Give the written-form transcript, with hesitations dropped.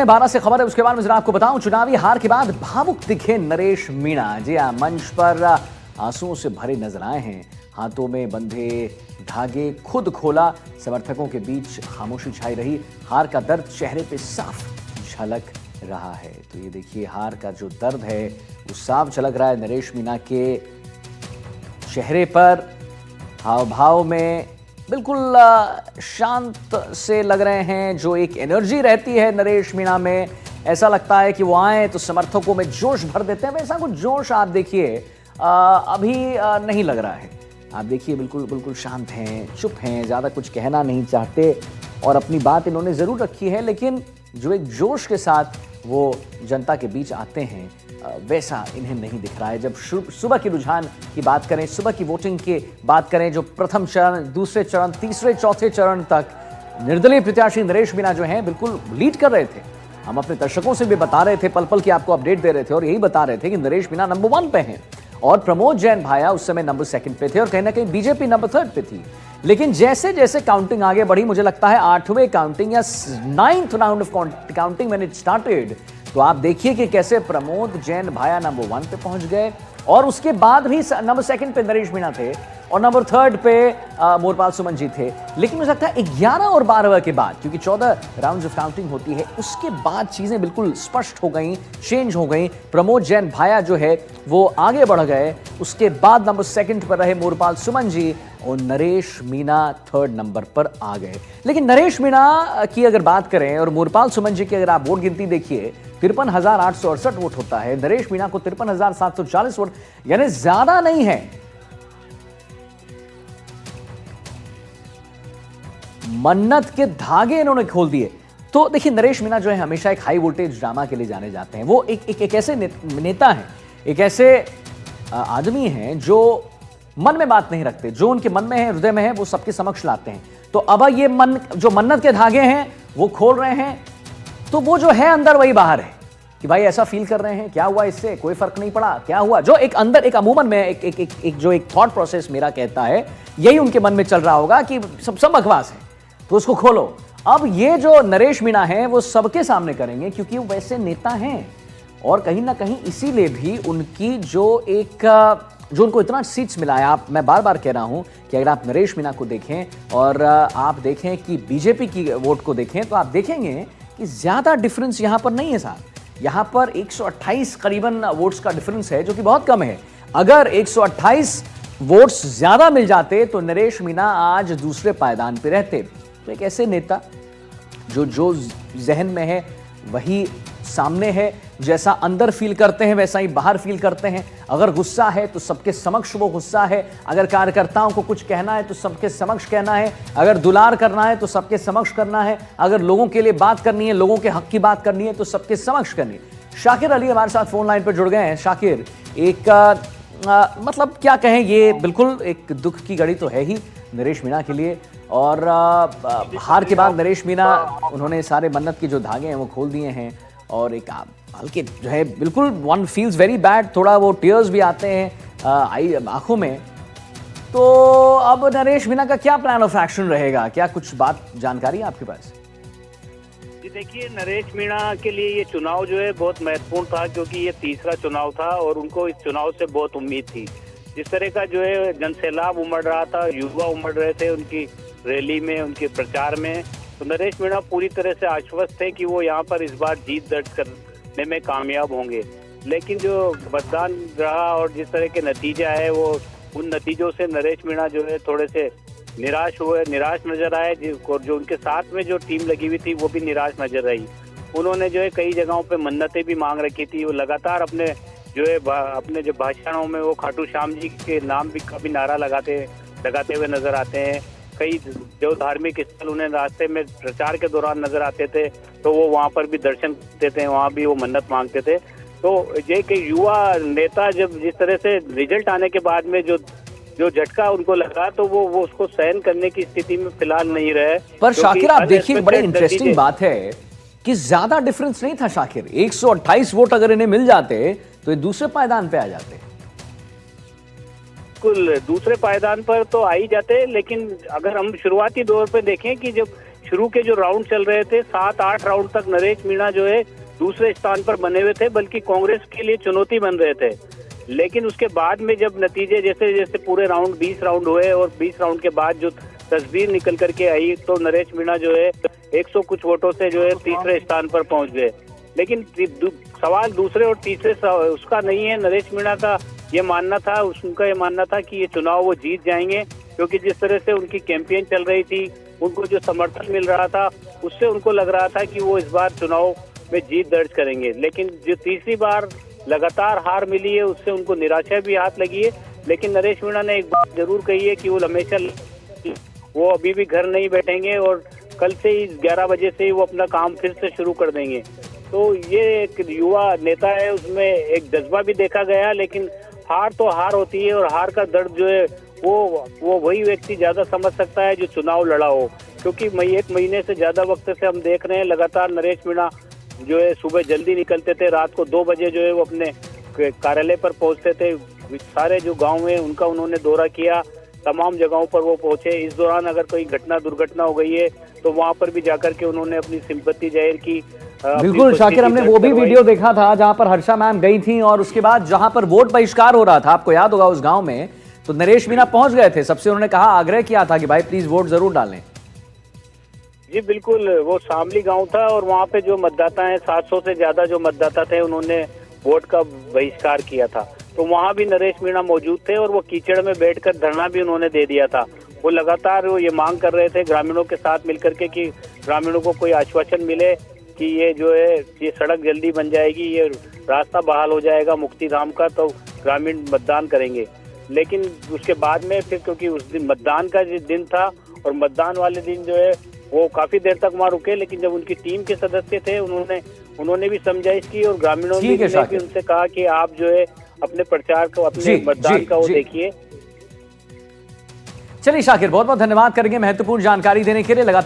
12 से खबर है, उसके बाद मैं जरा आपको बताऊं, चुनावी हार के बाद भावुक दिखे नरेश मीणा। जी हाँ, मंच पर आंसुओं से भरे नजर आए हैं, हाथों में बंधे धागे खुद खोला। समर्थकों के बीच खामोशी छाई रही, हार का दर्द चेहरे पे साफ झलक रहा है। तो ये देखिए, हार का जो दर्द है वो साफ झलक रहा है नरेश मीणा के चेहरे पर। हाव भाव में बिल्कुल शांत से लग रहे हैं। जो एक एनर्जी रहती है नरेश मीणा में, ऐसा लगता है कि वो आए तो समर्थकों में जोश भर देते हैं। वैसा कुछ जोश आप देखिए अभी नहीं लग रहा है। आप देखिए बिल्कुल शांत हैं, चुप हैं, ज़्यादा कुछ कहना नहीं चाहते और अपनी बात इन्होंने ज़रूर रखी है, लेकिन जो एक जोश के साथ वो जनता के बीच आते हैं वैसा इन्हें नहीं दिख रहा है। जब सुबह की रुझान की बात करें, सुबह की वोटिंग की बात करें, जो प्रथम चरण, दूसरे चरण, तीसरे, चौथे चरण तक निर्दलीय प्रत्याशी नरेश मीणा जो हैं बिल्कुल लीड कर रहे थे। हम अपने दर्शकों से भी बता रहे थे, पल पल की आपको अपडेट दे रहे थे और यही बता रहे थे कि नरेश मीणा नंबर 1 पे हैं और प्रमोद जैन भाया उस समय नंबर 2 पे थे और कहीं ना कहीं बीजेपी नंबर 3 पे थी। लेकिन जैसे जैसे काउंटिंग आगे बढ़ी, मुझे लगता है 8वें काउंटिंग या 9th round of counting when it started, तो आप देखिए कि कैसे प्रमोद जैन भाया नंबर 1 पे पहुंच गए और उसके बाद भी नंबर 2 पे नरेश मीणा थे और नंबर 3 पे मोरपाल सुमन जी थे। लेकिन मुझे लगता है 11 और 12 के बाद, क्योंकि 14 राउंड्स ऑफ काउंटिंग होती है, उसके बाद चीजें बिल्कुल स्पष्ट हो गई, चेंज हो गई। प्रमोद जैन भाया जो है वो आगे बढ़ गए, उसके बाद नंबर 2 पर रहे मोरपाल सुमन जी और नरेश मीणा 3rd नंबर पर आ गए। लेकिन नरेश मीणा की अगर बात करें और मोरपाल सुमन जी की अगर आप वोट गिनती देखिए, 53,868 वोट होता है, नरेश मीणा को 53,740 वोट, यानी ज्यादा नहीं है। मन्नत के धागे इन्होंने खोल दिए। तो देखिए, नरेश मीणा जो है हमेशा एक हाई वोल्टेज ड्रामा के लिए जाने जाते हैं। वो एक ऐसे नेता हैं, एक ऐसे आदमी हैं जो मन में बात नहीं रखते, जो उनके मन में है, हृदय में है, वो सबके समक्ष लाते हैं। तो अब ये जो मन्नत के धागे हैं वो खोल रहे हैं, तो वो जो है अंदर वही बाहर है कि भाई ऐसा फील कर रहे हैं, क्या हुआ इससे, कोई फर्क नहीं पड़ा, क्या हुआ, जो एक अंदर एक अमूमन में एक जो एक थॉट प्रोसेस मेरा कहता है, यही उनके मन में चल रहा होगा कि सब बकवास है, तो उसको खोलो। अब ये जो नरेश मीणा है वो सबके सामने करेंगे, क्योंकि वो वैसे नेता हैं और कहीं ना कहीं इसीलिए भी उनकी जो उनको इतना सीट्स मिला है। मैं बार बार कह रहा हूं कि अगर आप नरेश मीणा को देखें और आप देखें कि बीजेपी की वोट को देखें, तो आप देखेंगे कि ज्यादा डिफरेंस यहां पर नहीं है साहब। यहां पर 128 करीबन वोट्स का डिफरेंस है, जो कि बहुत कम है। अगर 128 वोट्स ज्यादा मिल जाते तो नरेश मीणा आज दूसरे पायदान पे रहते। तो एक ऐसे नेता जो जहन में है वही सामने है, जैसा अंदर फील करते हैं वैसा ही बाहर फील करते हैं। अगर गुस्सा है तो सबके समक्ष वो गुस्सा है, अगर कार्यकर्ताओं को कुछ कहना है तो सबके समक्ष कहना है, अगर दुलार करना है तो सबके समक्ष करना है, अगर लोगों के लिए बात करनी है, लोगों के हक की बात करनी है तो सबके समक्ष करनी है। शाकिर अली हमारे साथ फोन लाइन पर जुड़ गए हैं। शाकिर, मतलब क्या कहें, ये बिल्कुल एक दुख की घड़ी तो है ही नरेश मीणा के लिए, और हार के बाद नरेश मीणा उन्होंने सारे मन्नत के जो धागे हैं वो खोल दिए हैं और एक हल्के जो है बिल्कुल वन फील्स वेरी बैड, थोड़ा वो टीयर्स भी आते हैं आंखों में। तो अब नरेश मीणा का क्या प्लान ऑफ एक्शन रहेगा, क्या कुछ बात जानकारी है आपके पास? जी देखिए, नरेश मीणा के लिए ये चुनाव जो है बहुत महत्वपूर्ण था, क्योंकि ये तीसरा चुनाव था और उनको इस चुनाव से बहुत उम्मीद थी। जिस तरह का जो है जनसैलाब उमड़ रहा था, युवा उमड़ रहे थे उनकी रैली में, उनके प्रचार में, तो नरेश मीणा पूरी तरह से आश्वस्त थे कि वो यहाँ पर इस बार जीत दर्ज करने में कामयाब होंगे। लेकिन जो मतदान रहा और जिस तरह के नतीजा है, वो उन नतीजों से नरेश मीणा जो है थोड़े से निराश नजर आए। और जो उनके साथ में जो टीम लगी हुई थी वो भी निराश नजर आई। उन्होंने जो है कई जगहों पे मन्नतें भी मांग रखी थी। वो लगातार अपने जो भाषणों में वो खाटू श्याम जी के नाम भी काफी नारा लगाते हुए नजर आते हैं। कई जो धार्मिक स्थल उन्हें रास्ते में प्रचार के दौरान नजर आते थे, तो वो वहाँ पर भी दर्शन करते थे, वहाँ भी वो मन्नत मांगते थे। तो ये कि युवा नेता जब जिस तरह से रिजल्ट आने के बाद में जो झटका उनको लगा, तो वो उसको सहन करने की स्थिति में फिलहाल नहीं रहे। पर शाकिर, आप देखिए, बड़ी इंटरेस्टिंग बात है कि ज्यादा डिफरेंस नहीं था शाकिर। 128 वोट अगर इन्हें मिल जाते तो ये दूसरे पायदान पे आ जाते। बिल्कुल दूसरे पायदान पर तो आ ही जाते, लेकिन अगर हम शुरुआती दौर पे देखें कि जब शुरू के जो राउंड चल रहे थे 7-8 राउंड तक नरेश मीणा जो है दूसरे स्थान पर बने हुए थे, बल्कि कांग्रेस के लिए चुनौती बन रहे थे। लेकिन उसके बाद में जब नतीजे जैसे जैसे पूरे राउंड 20 राउंड हुए और 20 राउंड के बाद जो तस्वीर निकल करके आई, तो नरेश मीणा जो है 100 कुछ वोटों से जो है तीसरे स्थान पर पहुंच गए। लेकिन सवाल दूसरे और तीसरे उसका नहीं है। नरेश मीणा का ये मानना था, उनका ये मानना था कि ये चुनाव वो जीत जाएंगे, क्योंकि जिस तरह से उनकी कैंपेन चल रही थी, उनको जो समर्थन मिल रहा था, उससे उनको लग रहा था कि वो इस बार चुनाव में जीत दर्ज करेंगे। लेकिन जो तीसरी बार लगातार हार मिली है, उससे उनको निराशा भी हाथ लगी है। लेकिन नरेश मीणा ने एक बात जरूर कही है कि वो हमेशा वो अभी भी घर नहीं बैठेंगे और कल से ही 11 बजे से ही वो अपना काम फिर से शुरू कर देंगे। तो ये एक युवा नेता है, उसमें एक जज्बा भी देखा गया। लेकिन हार तो हार होती है, और हार का दर्द जो है वो वही व्यक्ति ज्यादा समझ सकता है जो चुनाव लड़ा हो। क्योंकि एक महीने से ज्यादा वक्त से हम देख रहे हैं लगातार नरेश मीणा जो है सुबह जल्दी निकलते थे, रात को 2 बजे जो है वो अपने कार्यालय पर पहुंचते थे। सारे जो गांव है उनका उन्होंने दौरा किया, तमाम जगहों पर वो पहुंचे। इस दौरान अगर कोई दुर्घटना हो गई है तो वहां पर भी जाकर के उन्होंने अपनी सिंपत्ति जाहिर की। बिल्कुल शाकिर, हमने वो भी वीडियो देखा था जहां पर हर्षा मैम गई थी, और उसके बाद जहां पर वोट बहिष्कार हो रहा था, आपको याद होगा उस गांव में, तो नरेश मीणा पहुंच गए थे। सबसे उन्होंने कहा, आग्रह किया था कि भाई प्लीज वोट जरूर डालें। जी बिल्कुल, वो शामली गांव था और वहां पे जो मतदाता हैं 700 से ज्यादा जो मतदाता थे, उन्होंने वोट का बहिष्कार किया था। तो वहां भी नरेश मीणा मौजूद थे और वो कीचड़ में बैठकर धरना भी उन्होंने दे दिया था। वो लगातार वो ये मांग कर रहे थे ग्रामीणों के साथ मिलकर के कि ग्रामीणों को कोई आश्वासन मिले कि ये जो है ये सड़क जल्दी बन जाएगी, ये रास्ता बहाल हो जाएगा मुक्तिधाम का, तो ग्रामीण मतदान करेंगे। लेकिन उसके बाद में फिर, क्योंकि उस दिन मतदान का दिन था और मतदान वाले दिन जो है वो काफी देर तक वहां रुके, लेकिन जब उनकी टीम के सदस्य थे उन्होंने भी समझाइश की और ग्रामीणों ने भी उनसे कहा कि आप जो है अपने प्रचार को, अपने मतदान का वो देखिए। चलिए शाकिर, बहुत बहुत धन्यवाद करेंगे महत्वपूर्ण जानकारी देने के लिए। लगातार